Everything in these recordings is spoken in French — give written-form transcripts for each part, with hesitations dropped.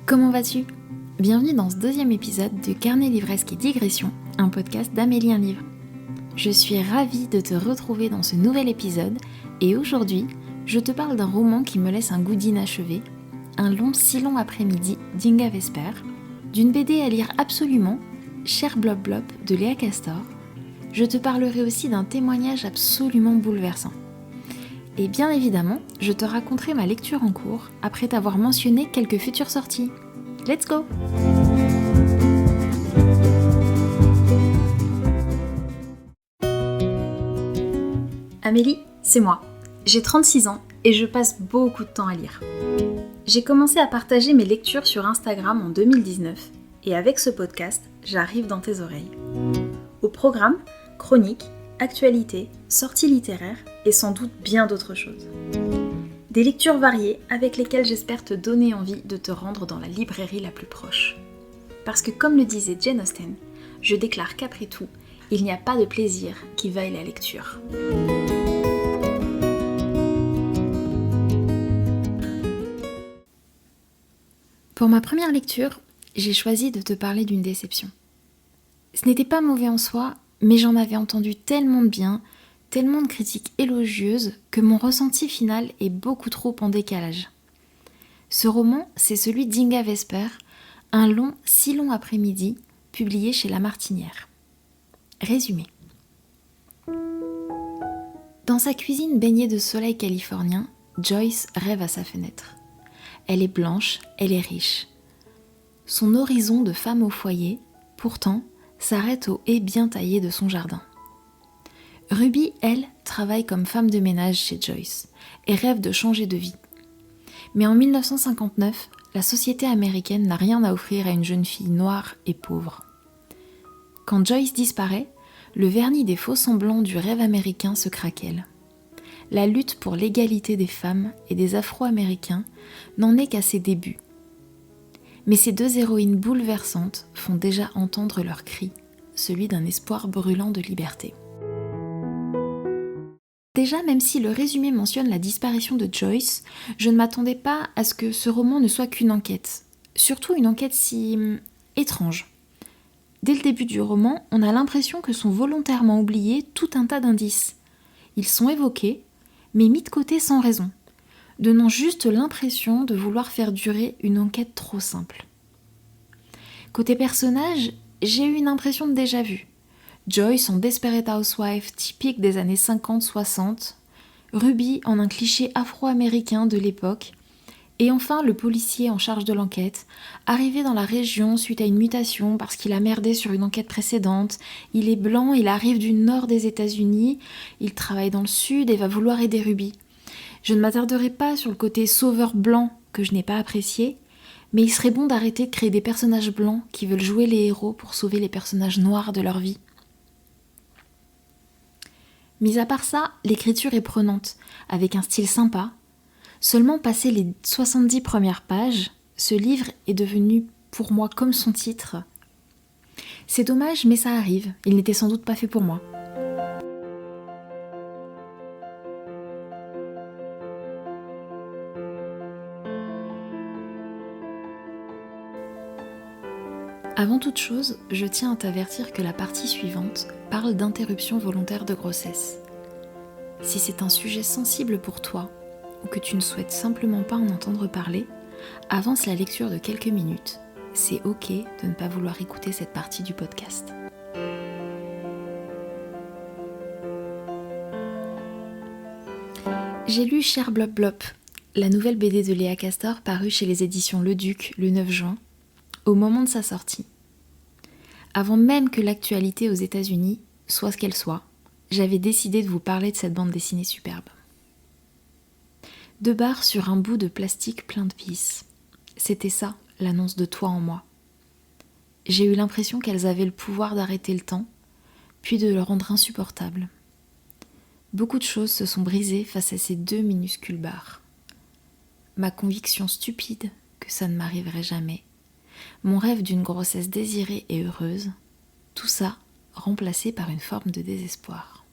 Comment vas-tu ? Bienvenue dans ce deuxième épisode de Carnet livresque et digression, un podcast d'Amélie un livre. Je suis ravie de te retrouver dans ce nouvel épisode et aujourd'hui, je te parle d'un roman qui me laisse un goût d'inachevé, un long si long après-midi d'Inga Vesper, d'une BD à lire absolument, Cher Blop Blop de Léa Castor. Je te parlerai aussi d'un témoignage absolument bouleversant. Et bien évidemment, je te raconterai ma lecture en cours après t'avoir mentionné quelques futures sorties. Let's go! Amélie, c'est moi. J'ai 36 ans et je passe beaucoup de temps à lire. J'ai commencé à partager mes lectures sur Instagram en 2019 et avec ce podcast, j'arrive dans tes oreilles. Au programme, chroniques, actualités, sorties littéraires et sans doute bien d'autres choses. Des lectures variées avec lesquelles j'espère te donner envie de te rendre dans la librairie la plus proche. Parce que comme le disait Jane Austen, je déclare qu'après tout, il n'y a pas de plaisir qui vaille la lecture. Pour ma première lecture, j'ai choisi de te parler d'une déception. Ce n'était pas mauvais en soi, mais j'en avais entendu tellement de bien, tellement de critiques élogieuses que mon ressenti final est beaucoup trop en décalage. Ce roman, c'est celui d'Inga Vesper, un long, si long après-midi, publié chez La Martinière. Résumé. Dans sa cuisine baignée de soleil californien, Joyce rêve à sa fenêtre. Elle est blanche, elle est riche. Son horizon de femme au foyer, pourtant, s'arrête aux haies bien taillées de son jardin. Ruby, elle, travaille comme femme de ménage chez Joyce et rêve de changer de vie. Mais en 1959, la société américaine n'a rien à offrir à une jeune fille noire et pauvre. Quand Joyce disparaît, le vernis des faux-semblants du rêve américain se craquelle. La lutte pour l'égalité des femmes et des Afro-Américains n'en est qu'à ses débuts. Mais ces deux héroïnes bouleversantes font déjà entendre leur cri, celui d'un espoir brûlant de liberté. Déjà, même si le résumé mentionne la disparition de Joyce, je ne m'attendais pas à ce que ce roman ne soit qu'une enquête. Surtout une enquête si étrange. Dès le début du roman, on a l'impression que sont volontairement oubliés tout un tas d'indices. Ils sont évoqués, mais mis de côté sans raison, donnant juste l'impression de vouloir faire durer une enquête trop simple. Côté personnage, j'ai eu une impression de déjà-vu. Joyce en Desperate Housewife typique des années 50-60, Ruby en un cliché afro-américain de l'époque, et enfin le policier en charge de l'enquête, arrivé dans la région suite à une mutation parce qu'il a merdé sur une enquête précédente. Il est blanc, il arrive du nord des États-Unis, il travaille dans le sud et va vouloir aider Ruby. Je ne m'attarderai pas sur le côté sauveur blanc que je n'ai pas apprécié, mais il serait bon d'arrêter de créer des personnages blancs qui veulent jouer les héros pour sauver les personnages noirs de leur vie. Mis à part ça, l'écriture est prenante, avec un style sympa. Seulement passé les 70 premières pages, ce livre est devenu pour moi comme son titre. C'est dommage, mais ça arrive, il n'était sans doute pas fait pour moi. Avant toute chose, je tiens à t'avertir que la partie suivante parle d'interruption volontaire de grossesse. Si c'est un sujet sensible pour toi, ou que tu ne souhaites simplement pas en entendre parler, avance la lecture de quelques minutes. C'est ok de ne pas vouloir écouter cette partie du podcast. J'ai lu Cher Blop Blop, la nouvelle BD de Léa Castor parue chez les éditions Le Duc le 9 juin, au moment de sa sortie. Avant même que l'actualité aux États-Unis soit ce qu'elle soit, j'avais décidé de vous parler de cette bande dessinée superbe. 2 barres sur un bout de plastique plein de vis. C'était ça, l'annonce de Toi en moi. J'ai eu l'impression qu'elles avaient le pouvoir d'arrêter le temps, puis de le rendre insupportable. Beaucoup de choses se sont brisées face à ces 2 minuscules barres. Ma conviction stupide que ça ne m'arriverait jamais, mon rêve d'une grossesse désirée et heureuse, tout ça remplacé par une forme de désespoir.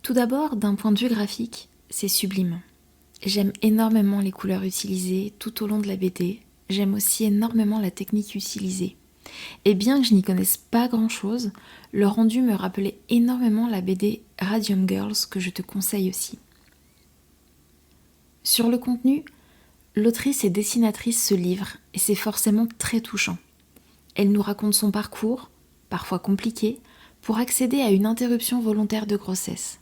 Tout d'abord, d'un point de vue graphique, c'est sublime. J'aime énormément les couleurs utilisées tout au long de la BD. J'aime aussi énormément la technique utilisée. Et bien que je n'y connaisse pas grand-chose, le rendu me rappelait énormément la BD Radium Girls que je te conseille aussi. Sur le contenu, l'autrice et dessinatrice se livre et c'est forcément très touchant. Elle nous raconte son parcours, parfois compliqué, pour accéder à une interruption volontaire de grossesse.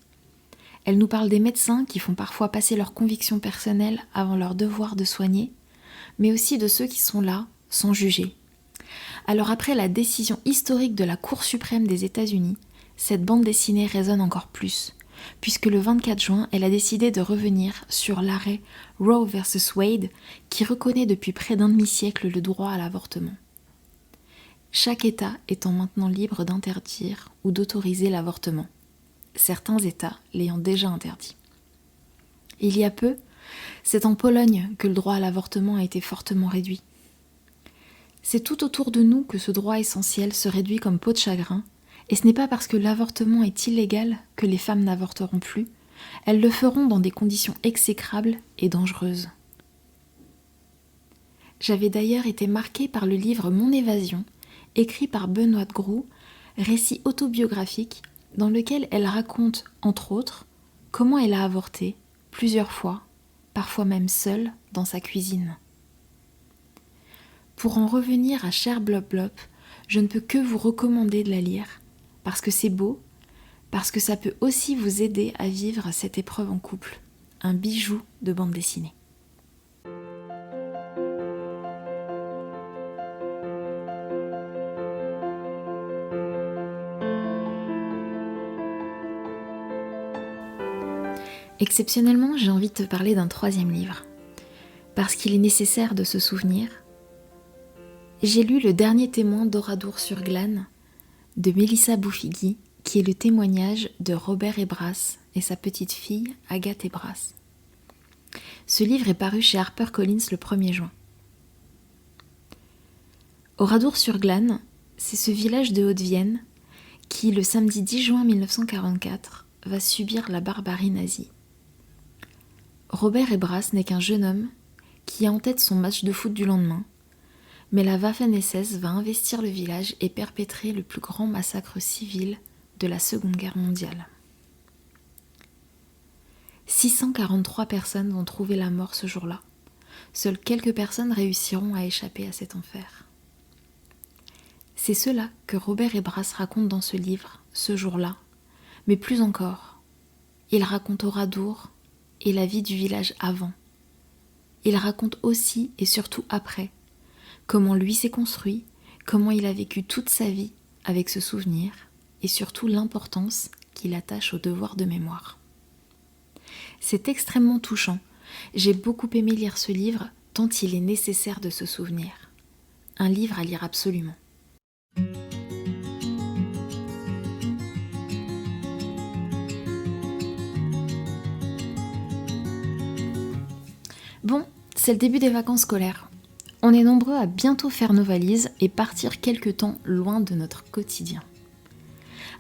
Elle nous parle des médecins qui font parfois passer leurs convictions personnelles avant leur devoir de soigner, mais aussi de ceux qui sont là sans juger. Alors après la décision historique de la Cour suprême des États-Unis, cette bande dessinée résonne encore plus, puisque le 24 juin, elle a décidé de revenir sur l'arrêt Roe vs Wade qui reconnaît depuis près d'un demi-siècle le droit à l'avortement. Chaque État étant maintenant libre d'interdire ou d'autoriser l'avortement, certains États l'ayant déjà interdit. Il y a peu, c'est en Pologne que le droit à l'avortement a été fortement réduit. C'est tout autour de nous que ce droit essentiel se réduit comme peau de chagrin, et ce n'est pas parce que l'avortement est illégal que les femmes n'avorteront plus, elles le feront dans des conditions exécrables et dangereuses. J'avais d'ailleurs été marquée par le livre Mon évasion, écrit par Benoît Groux, récit autobiographique dans lequel elle raconte, entre autres, comment elle a avorté, plusieurs fois, parfois même seule, dans sa cuisine. Pour en revenir à Cher Blop Blop, je ne peux que vous recommander de la lire, parce que c'est beau, parce que ça peut aussi vous aider à vivre cette épreuve en couple, un bijou de bande dessinée. Exceptionnellement, j'ai envie de te parler d'un troisième livre, parce qu'il est nécessaire de se souvenir. J'ai lu Le dernier témoin d'Oradour sur Glane de Mélissa Boufigui, qui est le témoignage de Robert Hébras et sa petite fille Agathe Hébras. Ce livre est paru chez HarperCollins le 1er juin. Oradour sur Glane, c'est ce village de Haute-Vienne qui, le samedi 10 juin 1944, va subir la barbarie nazie. Robert Hébras n'est qu'un jeune homme qui a en tête son match de foot du lendemain, mais la Waffen-SS va investir le village et perpétrer le plus grand massacre civil de la Seconde Guerre mondiale. 643 personnes vont trouver la mort ce jour-là. Seules quelques personnes réussiront à échapper à cet enfer. C'est cela que Robert Hébras raconte dans ce livre, ce jour-là, mais plus encore. Il raconte Oradour et la vie du village avant. Il raconte aussi et surtout après, comment lui s'est construit, comment il a vécu toute sa vie avec ce souvenir et surtout l'importance qu'il attache au devoir de mémoire. C'est extrêmement touchant. J'ai beaucoup aimé lire ce livre tant il est nécessaire de se souvenir. Un livre à lire absolument. Bon, c'est le début des vacances scolaires. On est nombreux à bientôt faire nos valises et partir quelque temps loin de notre quotidien.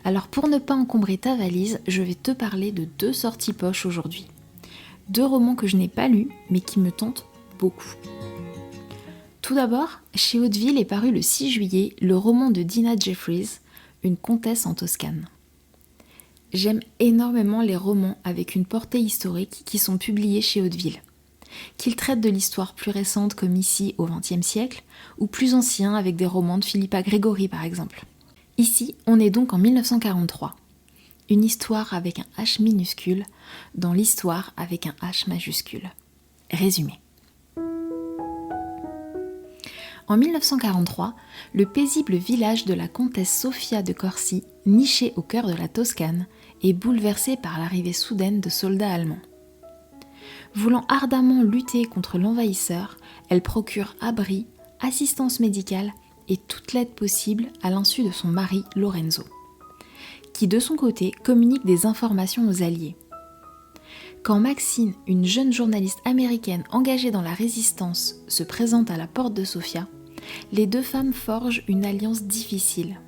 Alors pour ne pas encombrer ta valise, je vais te parler de 2 sorties poche aujourd'hui. 2 romans que je n'ai pas lus, mais qui me tentent beaucoup. Tout d'abord, chez Hauteville est paru le 6 juillet le roman de Dina Jeffries, Une comtesse en Toscane. J'aime énormément les romans avec une portée historique qui sont publiés chez Hauteville. Qu'ils traitent de l'histoire plus récente comme ici au XXe siècle, ou plus anciens avec des romans de Philippa Gregory par exemple. Ici, on est donc en 1943. Une histoire avec un H minuscule dans l'histoire avec un H majuscule. Résumé. En 1943, le paisible village de la comtesse Sofia de Corsi, niché au cœur de la Toscane, est bouleversé par l'arrivée soudaine de soldats allemands. Voulant ardemment lutter contre l'envahisseur, elle procure abri, assistance médicale et toute l'aide possible à l'insu de son mari Lorenzo, qui de son côté communique des informations aux Alliés. Quand Maxine, une jeune journaliste américaine engagée dans la résistance, se présente à la porte de Sofia, les 2 femmes forgent une alliance difficile.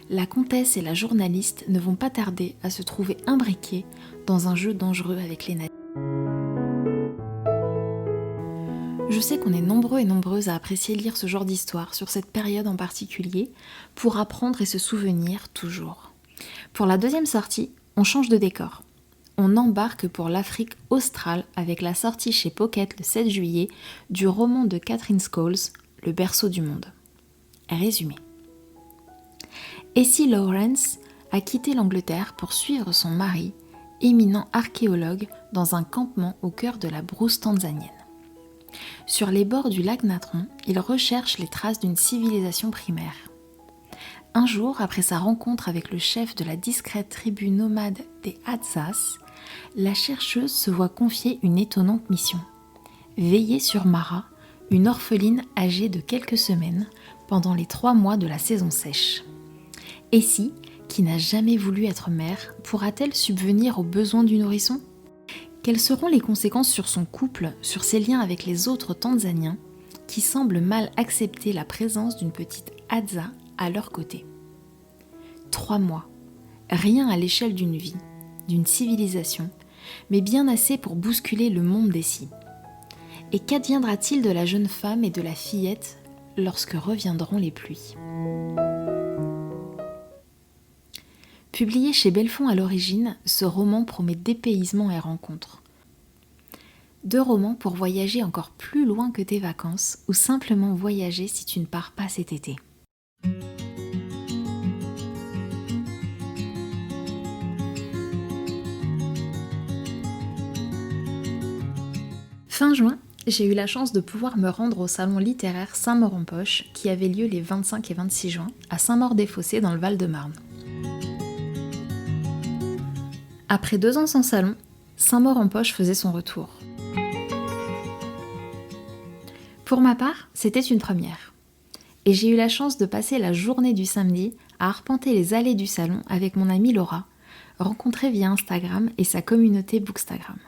La comtesse et la journaliste ne vont pas tarder à se trouver imbriquées dans un jeu dangereux avec les nazis. Je sais qu'on est nombreux et nombreuses à apprécier lire ce genre d'histoire sur cette période en particulier, pour apprendre et se souvenir toujours. Pour la deuxième sortie, on change de décor. On embarque pour l'Afrique australe avec la sortie chez Pocket le 7 juillet du roman de Catherine Scholes, Le berceau du monde. Résumé. Essie Lawrence a quitté l'Angleterre pour suivre son mari, éminent archéologue, dans un campement au cœur de la brousse tanzanienne. Sur les bords du lac Natron, il recherche les traces d'une civilisation primaire. Un jour, après sa rencontre avec le chef de la discrète tribu nomade des Hadzas, la chercheuse se voit confier une étonnante mission. Veiller sur Mara, une orpheline âgée de quelques semaines, pendant les 3 mois de la saison sèche. Essie, qui n'a jamais voulu être mère, pourra-t-elle subvenir aux besoins du nourrisson ? Quelles seront les conséquences sur son couple, sur ses liens avec les autres Tanzaniens, qui semblent mal accepter la présence d'une petite Hadza à leur côté ? 3 mois, rien à l'échelle d'une vie, d'une civilisation, mais bien assez pour bousculer le monde d'Essie. Et qu'adviendra-t-il de la jeune femme et de la fillette lorsque reviendront les pluies ? Publié chez Belfond à l'origine, ce roman promet dépaysement et rencontres. 2 romans pour voyager encore plus loin que tes vacances, ou simplement voyager si tu ne pars pas cet été. Fin juin, j'ai eu la chance de pouvoir me rendre au salon littéraire Saint-Maur-en-Poche qui avait lieu les 25 et 26 juin à Saint-Maur-des-Fossés dans le Val-de-Marne. Après 2 ans sans salon, Saint-Maur-en-Poche faisait son retour. Pour ma part, c'était une première. Et j'ai eu la chance de passer la journée du samedi à arpenter les allées du salon avec mon amie Laura, rencontrée via Instagram et sa communauté Bookstagram.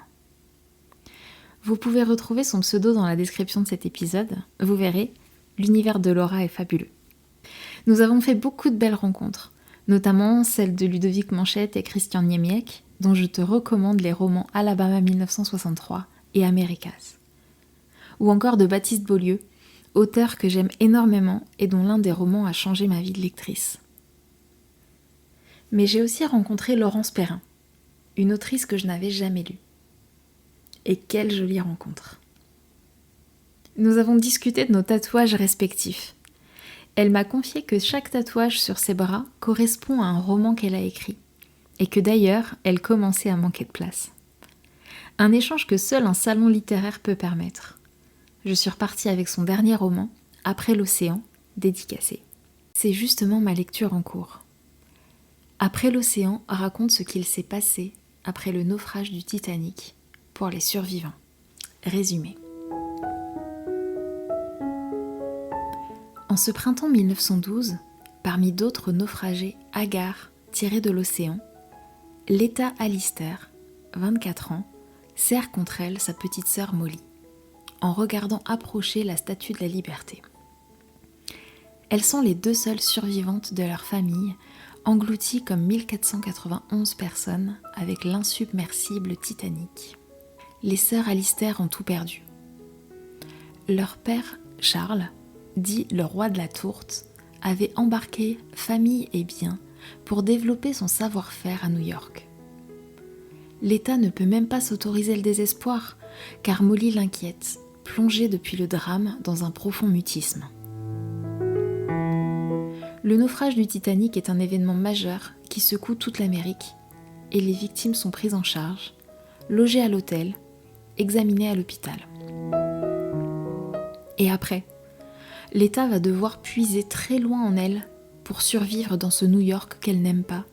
Vous pouvez retrouver son pseudo dans la description de cet épisode. Vous verrez, l'univers de Laura est fabuleux. Nous avons fait beaucoup de belles rencontres, notamment celle de Ludovic Manchette et Christian Niemiec, dont je te recommande les romans Alabama 1963 et Americas. Ou encore de Baptiste Beaulieu, auteur que j'aime énormément et dont l'un des romans a changé ma vie de lectrice. Mais j'ai aussi rencontré Laurence Perrin, une autrice que je n'avais jamais lue. Et quelle jolie rencontre. Nous avons discuté de nos tatouages respectifs. Elle m'a confié que chaque tatouage sur ses bras correspond à un roman qu'elle a écrit, et que d'ailleurs, elle commençait à manquer de place. Un échange que seul un salon littéraire peut permettre. Je suis repartie avec son dernier roman, Après l'océan, dédicacé. C'est justement ma lecture en cours. Après l'océan raconte ce qu'il s'est passé après le naufrage du Titanic pour les survivants. Résumé. En ce printemps 1912, parmi d'autres naufragés hagards tirés de l'océan, Leta Alistair, 24 ans, serre contre elle sa petite sœur Molly, en regardant approcher la Statue de la Liberté. Elles sont les 2 seules survivantes de leur famille, englouties comme 1491 personnes avec l'insubmersible Titanic. Les sœurs Alistair ont tout perdu. Leur père, Charles, dit le roi de la tourte, avait embarqué famille et biens pour développer son savoir-faire à New York. L'État ne peut même pas s'autoriser le désespoir, car Molly l'inquiète, plongée depuis le drame dans un profond mutisme. Le naufrage du Titanic est un événement majeur qui secoue toute l'Amérique, et les victimes sont prises en charge, logées à l'hôtel, examinées à l'hôpital. Et après, l'État va devoir puiser très loin en elle pour survivre dans ce New York qu'elle n'aime pas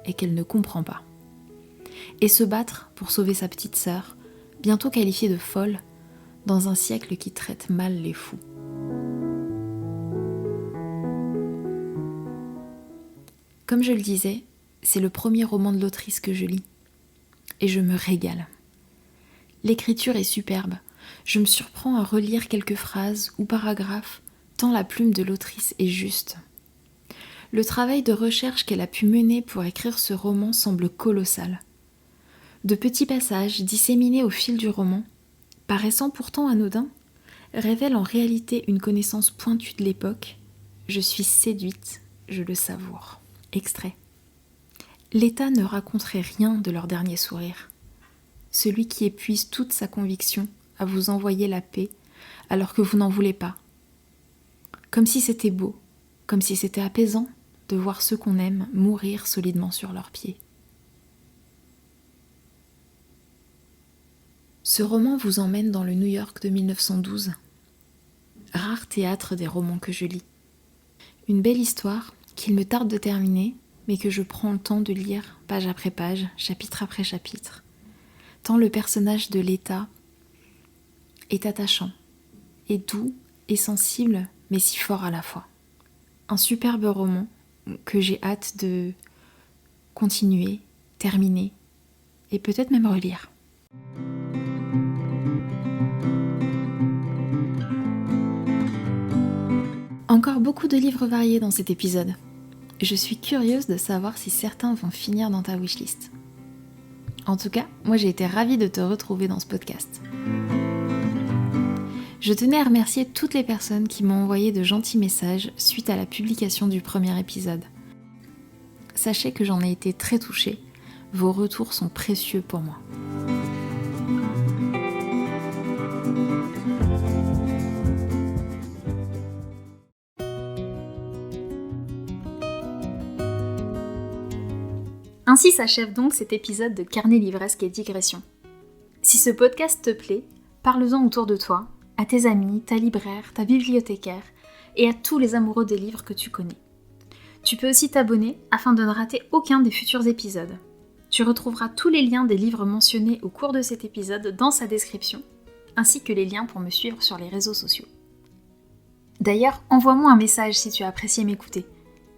et qu'elle ne comprend pas. Et se battre pour sauver sa petite sœur, bientôt qualifiée de folle, dans un siècle qui traite mal les fous. Comme je le disais, c'est le premier roman de l'autrice que je lis. Et je me régale. L'écriture est superbe. Je me surprends à relire quelques phrases ou paragraphes, tant la plume de l'autrice est juste. Le travail de recherche qu'elle a pu mener pour écrire ce roman semble colossal. De petits passages disséminés au fil du roman, paraissant pourtant anodins, révèle en réalité une connaissance pointue de l'époque. Je suis séduite, je le savoure. Extrait. L'État ne raconterait rien de leur dernier sourire. Celui qui épuise toute sa conviction à vous envoyer la paix alors que vous n'en voulez pas. Comme si c'était beau, comme si c'était apaisant de voir ceux qu'on aime mourir solidement sur leurs pieds. Ce roman vous emmène dans le New York de 1912, rare théâtre des romans que je lis. Une belle histoire qu'il me tarde de terminer, mais que je prends le temps de lire page après page, chapitre après chapitre. Tant le personnage de l'État est attachant, et doux, et sensible, mais si fort à la fois. Un superbe roman que j'ai hâte de continuer, terminer, et peut-être même relire. Encore beaucoup de livres variés dans cet épisode. Je suis curieuse de savoir si certains vont finir dans ta wishlist. En tout cas, moi j'ai été ravie de te retrouver dans ce podcast. Je tenais à remercier toutes les personnes qui m'ont envoyé de gentils messages suite à la publication du premier épisode. Sachez que j'en ai été très touchée, vos retours sont précieux pour moi. Ainsi s'achève donc cet épisode de Carnet livresque et digression. Si ce podcast te plaît, parle-en autour de toi, à tes amis, ta libraire, ta bibliothécaire et à tous les amoureux des livres que tu connais. Tu peux aussi t'abonner afin de ne rater aucun des futurs épisodes. Tu retrouveras tous les liens des livres mentionnés au cours de cet épisode dans sa description, ainsi que les liens pour me suivre sur les réseaux sociaux. D'ailleurs, envoie-moi un message si tu as apprécié m'écouter.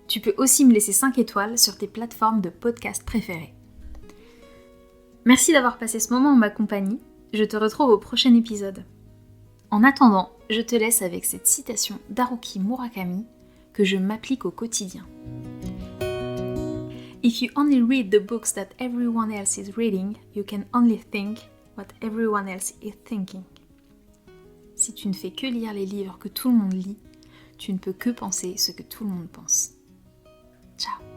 Tu peux aussi me laisser 5 étoiles sur tes plateformes de podcast préférées. Merci d'avoir passé ce moment en ma compagnie, je te retrouve au prochain épisode. En attendant, je te laisse avec cette citation d'Haruki Murakami que je m'applique au quotidien. If you only read the books that everyone else is reading, you can only think what everyone else is thinking. Si tu ne fais que lire les livres que tout le monde lit, tu ne peux que penser ce que tout le monde pense. Ciao.